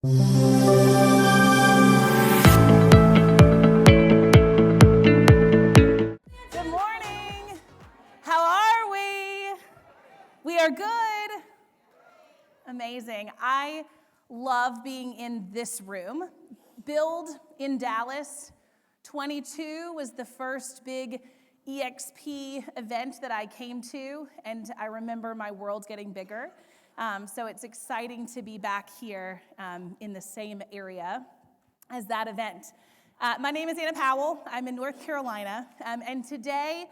Good morning. How are we? We are good. Amazing. I love being in this room. Build in Dallas 22 was the first big EXP event that I came to, and I remember my world getting bigger. So it's exciting to be back here in the same area as that event. My name is Anna Powell. I'm in North Carolina. And today,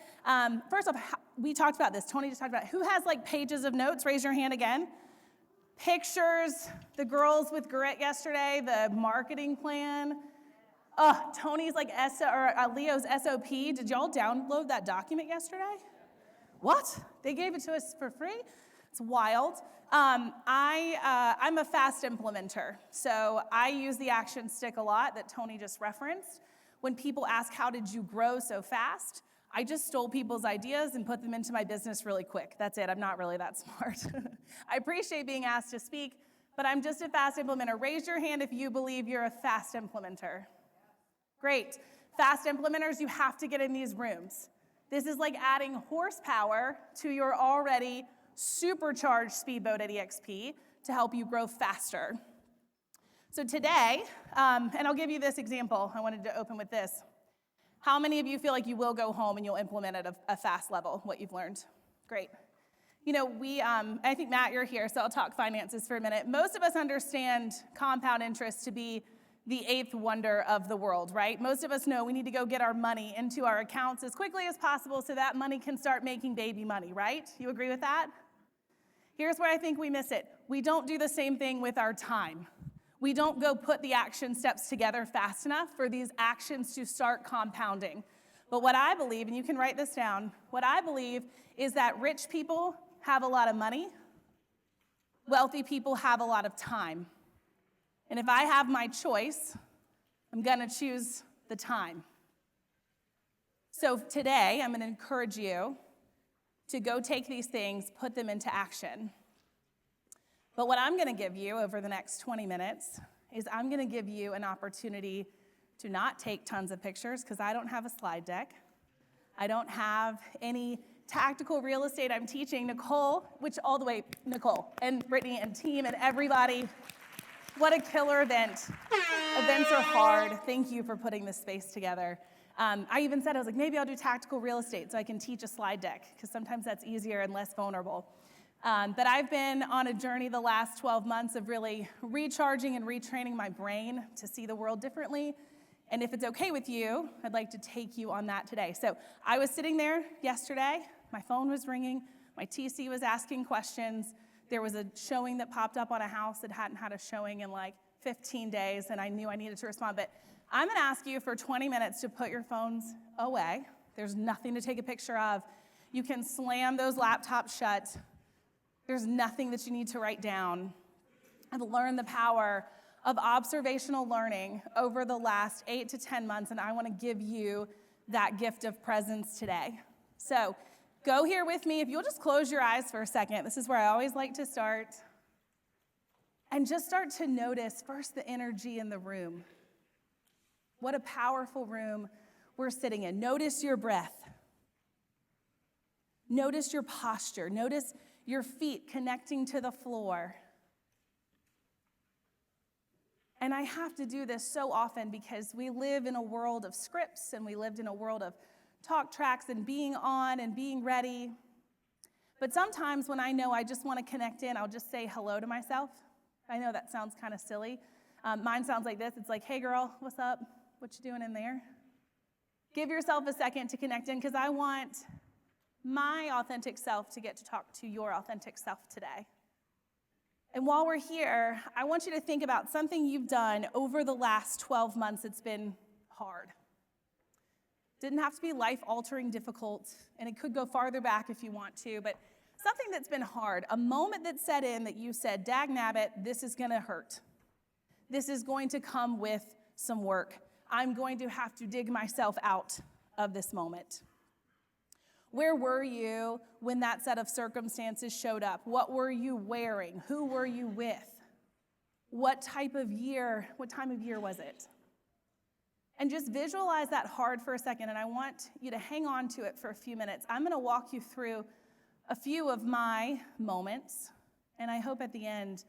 first off, we talked about this. Tony just talked about it. Who has like pages of notes? Raise your hand again. Pictures, the girls with grit yesterday, the marketing plan. Oh, Tony's like Leo's SOP. Did y'all download that document yesterday? What? They gave it to us for free? It's wild. I'm a fast implementer, so I use the action stick a lot that Tony just referenced. When people ask, how did you grow so fast? I just stole people's ideas and put them into my business really quick. That's it. I'm not really that smart. I appreciate being asked to speak, but I'm just a fast implementer. Raise your hand if you believe you're a fast implementer. Great. Fast implementers, you have to get in these rooms. This is like adding horsepower to your already supercharged speedboat at EXP to help you grow faster. So today, and I'll give you this example. I wanted to open with this. How many of you feel like you will go home and you'll implement at a fast level what you've learned? Great. You know, I think, Matt, you're here, so I'll talk finances for a minute. Most of us understand compound interest to be the eighth wonder of the world, right? Most of us know we need to go get our money into our accounts as quickly as possible so that money can start making baby money, right? You agree with that? Here's where I think we miss it. We don't do the same thing with our time. We don't go put the action steps together fast enough for these actions to start compounding. But what I believe, and you can write this down, what I believe is that rich people have a lot of money, wealthy people have a lot of time. And if I have my choice, I'm gonna choose the time. So today, I'm gonna encourage you to go take these things, put them into action. But what I'm gonna give you over the next 20 minutes is I'm gonna give you an opportunity to not take tons of pictures, because I don't have a slide deck. I don't have any tactical real estate I'm teaching. Nicole and Brittany and team and everybody, what a killer event. Events are hard. Thank you for putting this space together. I even said, I was like, maybe I'll do tactical real estate so I can teach a slide deck, because sometimes that's easier and less vulnerable. But I've been on a journey the last 12 months of really recharging and retraining my brain to see the world differently. And if it's okay with you, I'd like to take you on that today. So I was sitting there yesterday, my phone was ringing, my TC was asking questions. There was a showing that popped up on a house that hadn't had a showing in like 15 days, and I knew I needed to respond. But I'm gonna ask you for 20 minutes to put your phones away. There's nothing to take a picture of. You can slam those laptops shut. There's nothing that you need to write down. I've learned the power of observational learning over the last 8 to 10 months, and I wanna give you that gift of presence today. So go here with me. If you'll just close your eyes for a second. This is where I always like to start. And just start to notice first the energy in the room. What a powerful room we're sitting in. Notice your breath. Notice your posture. Notice your feet connecting to the floor. And I have to do this so often because we live in a world of scripts, and we lived in a world of talk tracks and being on and being ready. But sometimes when I know I just want to connect in, I'll just say hello to myself. I know that sounds kind of silly. Mine sounds like this. It's like, hey girl, what's up? What you doing in there? Give yourself a second to connect in, because I want my authentic self to get to talk to your authentic self today. And while we're here, I want you to think about something you've done over the last 12 months that's been hard. Didn't have to be life-altering difficult, and it could go farther back if you want to, but something that's been hard, a moment that set in that you said, dag nabbit, this is gonna hurt. This is going to come with some work. I'm going to have to dig myself out of this moment. Where were you when that set of circumstances showed up? What were you wearing? Who were you with? what time of year was it? And just visualize that hard for a second, and I want you to hang on to it for a few minutes. I'm going to walk you through a few of my moments, and I hope at the end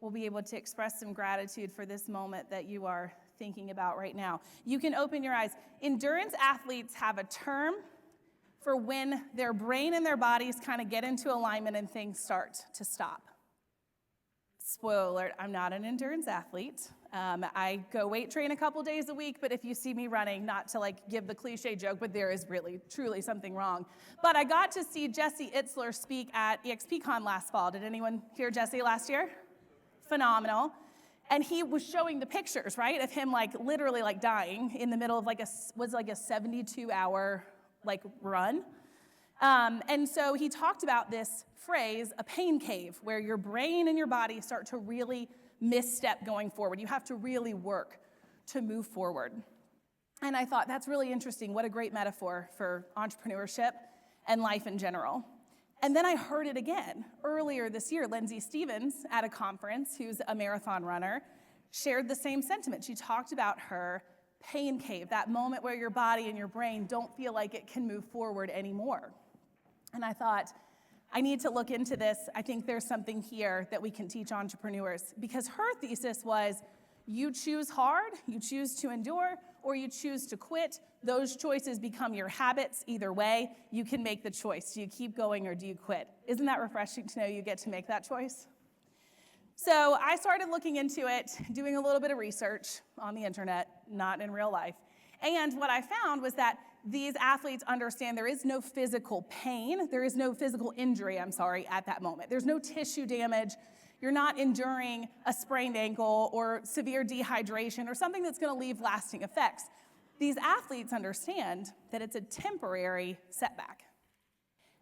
we'll be able to express some gratitude for this moment that you are thinking about right now. You can open your eyes. Endurance athletes have a term for when their brain and their bodies kind of get into alignment and things start to stop. Spoiler alert, I'm not an endurance athlete. I go weight train a couple days a week, but if you see me running, not to give the cliche joke, but there is really, truly something wrong. But I got to see Jesse Itzler speak at EXPCon last fall. Did anyone hear Jesse last year? Phenomenal. And he was showing the pictures, right, of him literally dying in the middle of a 72-hour run. And so he talked about this phrase, a pain cave, where your brain and your body start to really misstep going forward. You have to really work to move forward. And I thought, that's really interesting. What a great metaphor for entrepreneurship and life in general. And then I heard it again. Earlier this year, Lindsay Stevens at a conference, who's a marathon runner, shared the same sentiment. She talked about her pain cave, that moment where your body and your brain don't feel like it can move forward anymore. And I thought, I need to look into this. I think there's something here that we can teach entrepreneurs. Because her thesis was, you choose hard, you choose to endure, or you choose to quit. Those choices become your habits. Either way, you can make the choice. Do you keep going or do you quit? Isn't that refreshing to know you get to make that choice? So I started looking into it, doing a little bit of research on the internet, not in real life. And what I found was that these athletes understand there is no physical pain, there is no physical injury, at that moment. There's no tissue damage. You're not enduring a sprained ankle or severe dehydration or something that's going to leave lasting effects. These athletes understand that it's a temporary setback.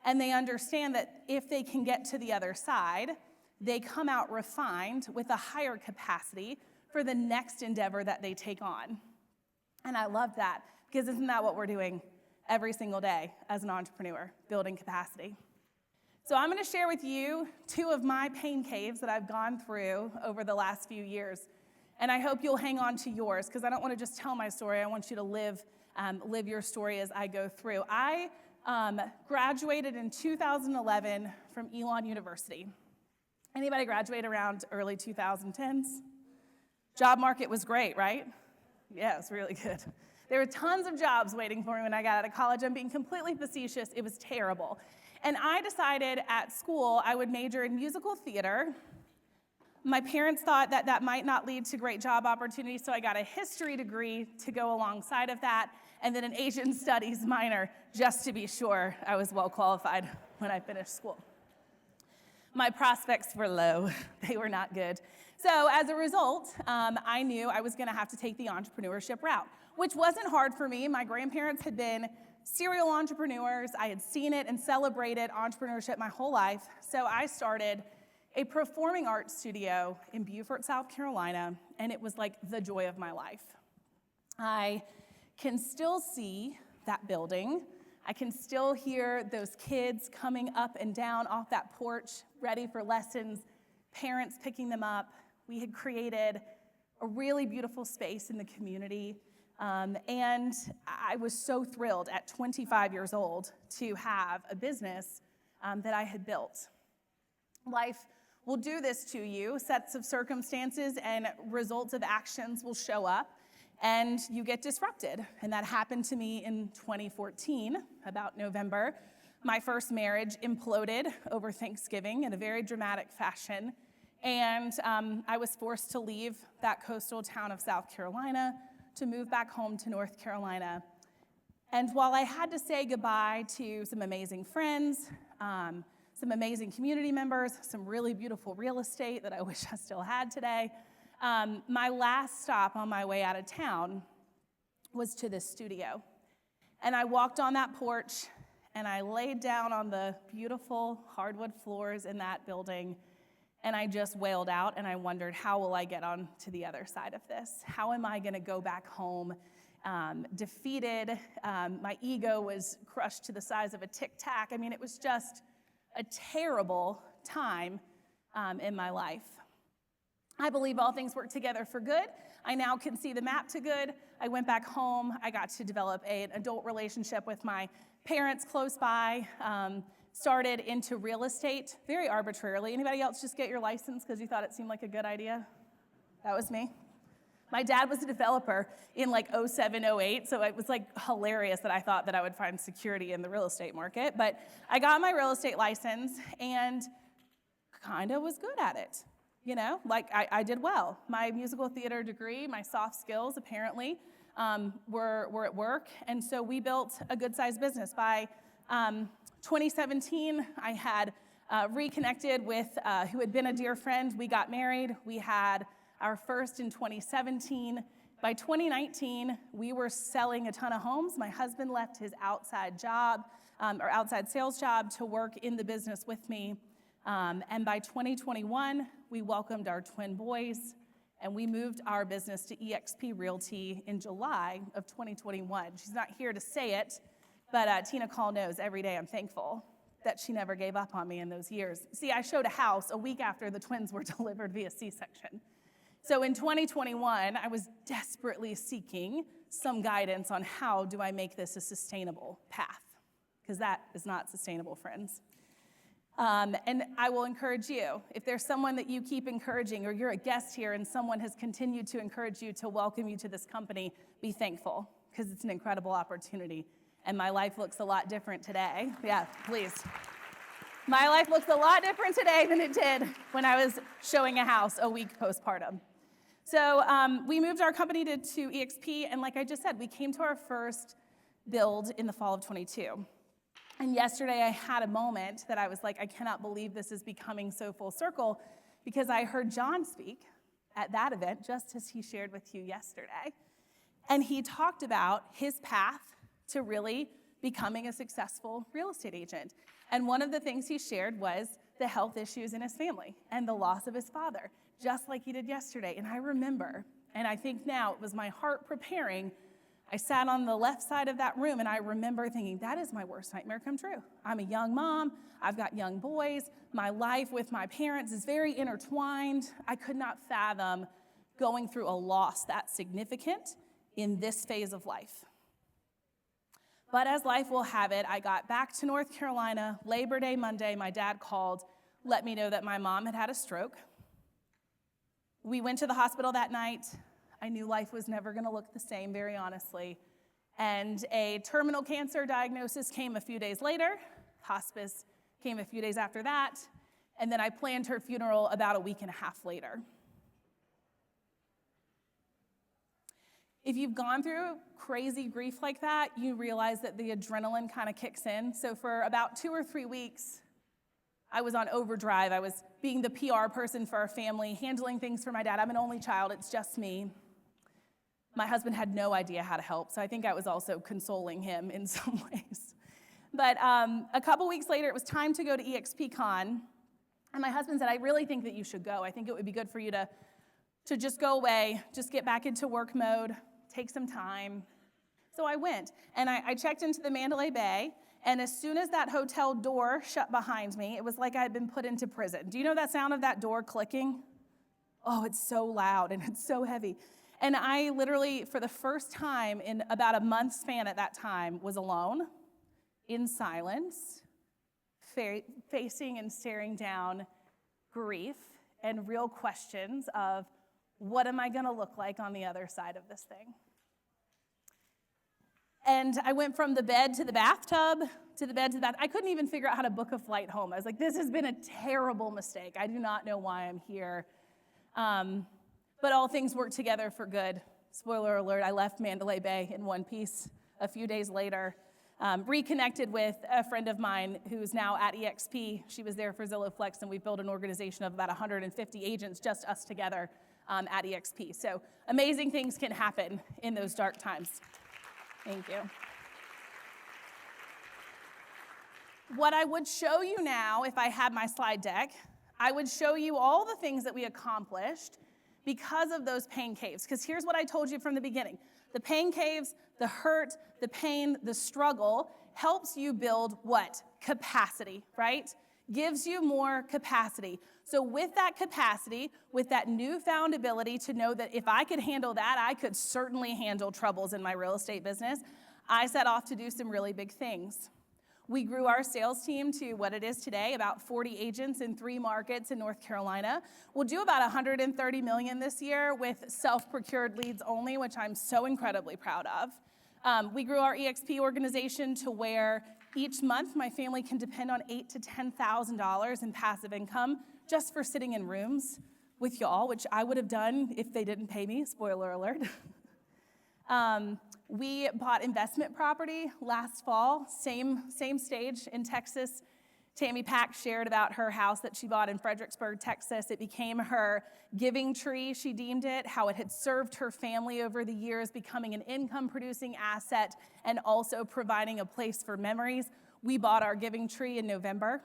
And they understand that if they can get to the other side, they come out refined with a higher capacity for the next endeavor that they take on. And I love that, because isn't that what we're doing every single day as an entrepreneur, building capacity? So I'm going to share with you two of my pain caves that I've gone through over the last few years. And I hope you'll hang on to yours, because I don't want to just tell my story. I want you to live your story as I go through. I graduated in 2011 from Elon University. Anybody graduate around early 2010s? Job market was great, right? Yeah, it was really good. There were tons of jobs waiting for me when I got out of college. I'm being completely facetious. It was terrible. And I decided at school I would major in musical theater. My parents thought that that might not lead to great job opportunities, so I got a history degree to go alongside of that, and then an Asian studies minor, just to be sure I was well qualified when I finished school. My prospects were low. They were not good. So as a result, I knew I was going to have to take the entrepreneurship route, which wasn't hard for me. My grandparents had been serial entrepreneurs. I had seen it and celebrated entrepreneurship my whole life. So I started a performing arts studio in Beaufort, South Carolina, and it was like the joy of my life. I can still see that building. I can still hear those kids coming up and down off that porch, ready for lessons, parents picking them up. We had created a really beautiful space in the community, and I was so thrilled at 25 years old to have a business that I had built. Life will do this to you. Sets of circumstances and results of actions will show up, and you get disrupted. And that happened to me in 2014, about November. My first marriage imploded over Thanksgiving in a very dramatic fashion. And I was forced to leave that coastal town of South Carolina to move back home to North Carolina. And while I had to say goodbye to some amazing friends, some amazing community members, some really beautiful real estate that I wish I still had today, my last stop on my way out of town was to this studio. And I walked on that porch, and I laid down on the beautiful hardwood floors in that building, and I just wailed out, and I wondered, how will I get on to the other side of this? How am I going to go back home defeated? My ego was crushed to the size of a Tic Tac. I mean, it was just a terrible time in my life. I believe all things work together for good. I now can see the map to good. I went back home. I got to develop an adult relationship with my parents close by, started into real estate very arbitrarily. Anybody else just get your license because you thought it seemed like a good idea? That was me. My dad was a developer in like 07, 08, so it was like hilarious that I thought that I would find security in the real estate market. But I got my real estate license and kind of was good at it. You know, like I did well. My musical theater degree, my soft skills apparently were at work. And so we built a good-sized business. By 2017, I had reconnected with who had been a dear friend. We got married. We had our first in 2017. By 2019, we were selling a ton of homes. My husband left his outside job, or outside sales job, to work in the business with me. And by 2021, we welcomed our twin boys, and we moved our business to eXp Realty in July of 2021. She's not here to say it, but Tina Call knows every day I'm thankful that she never gave up on me in those years. See, I showed a house a week after the twins were delivered via C-section. So in 2021, I was desperately seeking some guidance on how do I make this a sustainable path, because that is not sustainable, friends. And I will encourage you, if there's someone that you keep encouraging, or you're a guest here and someone has continued to encourage you to welcome you to this company, be thankful, because it's an incredible opportunity. And my life looks a lot different today. Yeah, please. My life looks a lot different today than it did when I was showing a house a week postpartum. So we moved our company to eXp, and like I just said, we came to our first build in the fall of 22. And yesterday I had a moment that I was like, I cannot believe this is becoming so full circle, because I heard John speak at that event, just as he shared with you yesterday. And he talked about his path to really becoming a successful real estate agent. And one of the things he shared was the health issues in his family and the loss of his father, just like he did yesterday. And I remember, and I think now it was my heart preparing, I sat on the left side of that room, and I remember thinking, that is my worst nightmare come true. I'm a young mom. I've got young boys. My life with my parents is very intertwined. I could not fathom going through a loss that significant in this phase of life. But as life will have it, I got back to North Carolina, Labor Day Monday. My dad called, let me know that my mom had had a stroke. We went to the hospital that night. I knew life was never going to look the same, very honestly. And a terminal cancer diagnosis came a few days later. Hospice came a few days after that. And then I planned her funeral about a week and a half later. If you've gone through crazy grief like that, you realize that the adrenaline kind of kicks in. So for about 2 or 3 weeks, I was on overdrive. I was being the PR person for our family, handling things for my dad. I'm an only child. It's just me. My husband had no idea how to help, so I think I was also consoling him in some ways. But a couple weeks later, it was time to go to eXpCon, and my husband said, I really think that you should go. I think it would be good for you to just go away, just get back into work mode, take some time. So I went, and I checked into the Mandalay Bay, and as soon as that hotel door shut behind me, it was like I had been put into prison. Do you know that sound of that door clicking? Oh, it's so loud, and it's so heavy. And I literally, for the first time in about a month span at that time, was alone, in silence, facing and staring down grief and real questions of, what am I going to look like on the other side of this thing? And I went from the bed to the bathtub, to the bed to the bath. I couldn't even figure out how to book a flight home. I was like, this has been a terrible mistake. I do not know why I'm here. But all things work together for good. Spoiler alert, I left Mandalay Bay in one piece a few days later. Reconnected with a friend of mine who's now at eXp. She was there for Zillow Flex, and we've built an organization of about 150 agents, just us together at eXp. So amazing things can happen in those dark times. Thank you. What I would show you now, if I had my slide deck, I would show you all the things that we accomplished because of those pain caves. Because here's what I told you from the beginning. The pain caves, the hurt, the pain, the struggle helps you build what? Capacity, right? Gives you more capacity. So with that capacity, with that newfound ability to know that if I could handle that, I could certainly handle troubles in my real estate business, I set off to do some really big things. We grew our sales team to what it is today, about 40 agents in 3 markets in North Carolina. We'll do about $130 million this year with self-procured leads only, which I'm so incredibly proud of. We grew our EXP organization to where each month my family can depend on $8,000 to $10,000 in passive income just for sitting in rooms with y'all, which I would have done if they didn't pay me, spoiler alert. We bought investment property last fall, same stage in Texas. Tammy Pack shared about her house that she bought in Fredericksburg, Texas. It became her giving tree, she deemed it, how it had served her family over the years, becoming an income-producing asset and also providing a place for memories. We bought our giving tree in November.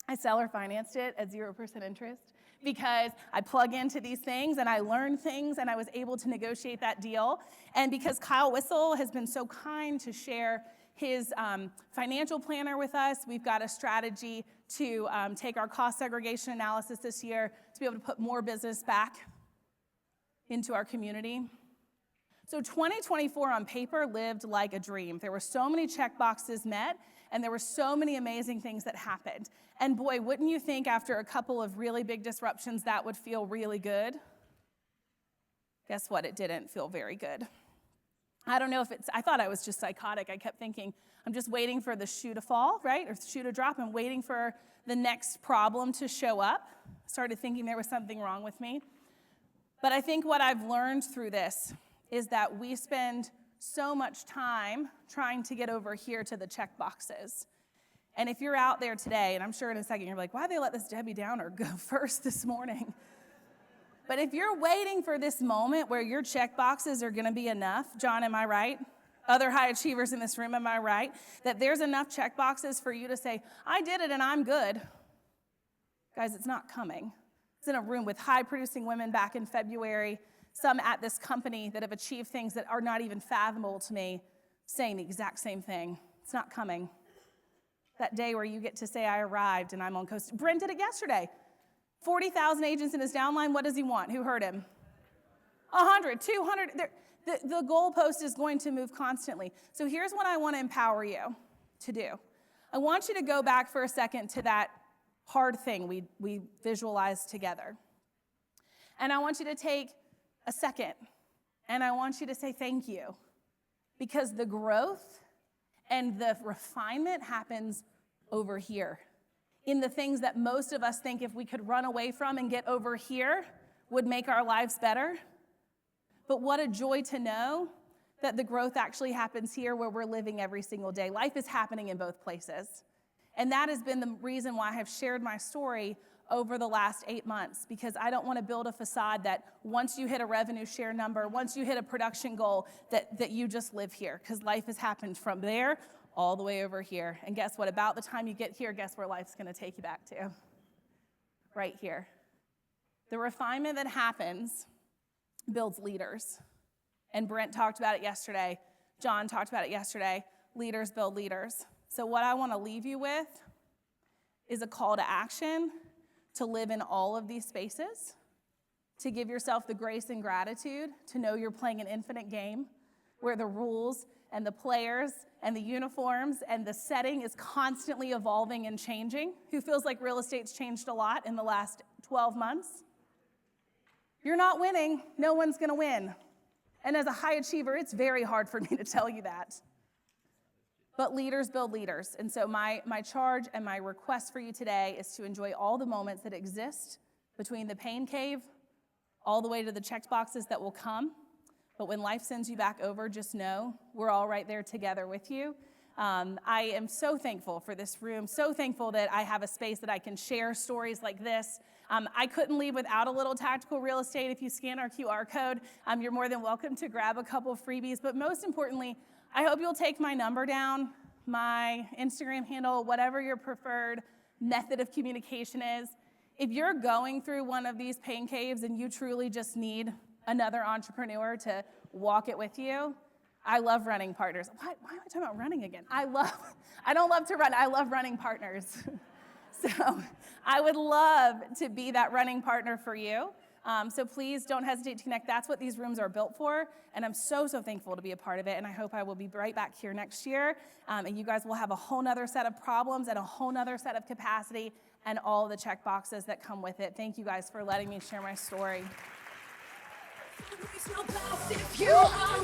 I seller financed it at 0% interest because I plug into these things and I learn things and I was able to negotiate that deal. And because Kyle Whistle has been so kind to share his financial planner with us, we've got a strategy to take our cost segregation analysis this year to be able to put more business back into our community. So 2024 on paper lived like a dream. There were so many check boxes met, and there were so many amazing things that happened. And boy, wouldn't you think after a couple of really big disruptions that would feel really good? Guess what? It didn't feel very good. I don't know if I thought I was just psychotic. I kept thinking, I'm just waiting for the shoe to fall, right? Or the shoe to drop. I'm waiting for the next problem to show up. I started thinking there was something wrong with me. But I think what I've learned through this is that we spend so much time trying to get over here to the check boxes. And if you're out there today, and I'm sure in a second you're like, why did they let this Debbie Downer go first this morning? But if you're waiting for this moment where your check boxes are going to be enough, John, am I right? Other high achievers in this room, am I right? That there's enough check boxes for you to say, I did it and I'm good. Guys, it's not coming. I was in a room with high-producing women back in February, some at this company that have achieved things that are not even fathomable to me, saying the exact same thing. It's not coming. That day where you get to say, I arrived and I'm on coast. Brent did it yesterday. 40,000 agents in his downline. What does he want? Who heard him? 100, 200. The goalpost is going to move constantly. So here's what I want to empower you to do. I want you to go back for a second to that hard thing we visualized together. And I want you to take a second, and I want you to say thank you, because the growth and the refinement happens over here in the things that most of us think if we could run away from and get over here would make our lives better. But what a joy to know that the growth actually happens here where we're living every single day. Life is happening in both places. And that has been the reason why I have shared my story over the last 8 months, because I don't want to build a facade that once you hit a revenue share number, once you hit a production goal, that you just live here, because life has happened from there all the way over here. And guess what? About the time you get here, guess where life's going to take you back to? Right here. The refinement that happens builds leaders. And Brent talked about it yesterday. John talked about it yesterday. Leaders build leaders. So what I want to leave you with is a call to action to live in all of these spaces, to give yourself the grace and gratitude to know you're playing an infinite game where the rules and the players and the uniforms and the setting is constantly evolving and changing. Who feels like real estate's changed a lot in the last 12 months? You're not winning. No one's going to win. And as a high achiever, it's very hard for me to tell you that. But leaders build leaders. And so my charge and my request for you today is to enjoy all the moments that exist between the pain cave all the way to the checked boxes that will come. But when life sends you back over, just know we're all right there together with you. I am so thankful for this room, so thankful that I have a space that I can share stories like this. I couldn't leave without a little tactical real estate. If you scan our QR code, you're more than welcome to grab a couple of freebies. But most importantly, I hope you'll take my number down, my Instagram handle, whatever your preferred method of communication is. If you're going through one of these pain caves and you truly just need another entrepreneur to walk it with you, I love running partners. Why am I talking about running again? I don't love to run. I love running partners. So I would love to be that running partner for you. So please don't hesitate to connect. That's what these rooms are built for. And I'm so, so thankful to be a part of it. And I hope I will be right back here next year. And you guys will have a whole nother set of problems and a whole nother set of capacity and all the check boxes that come with it. Thank you guys for letting me share my story. If you are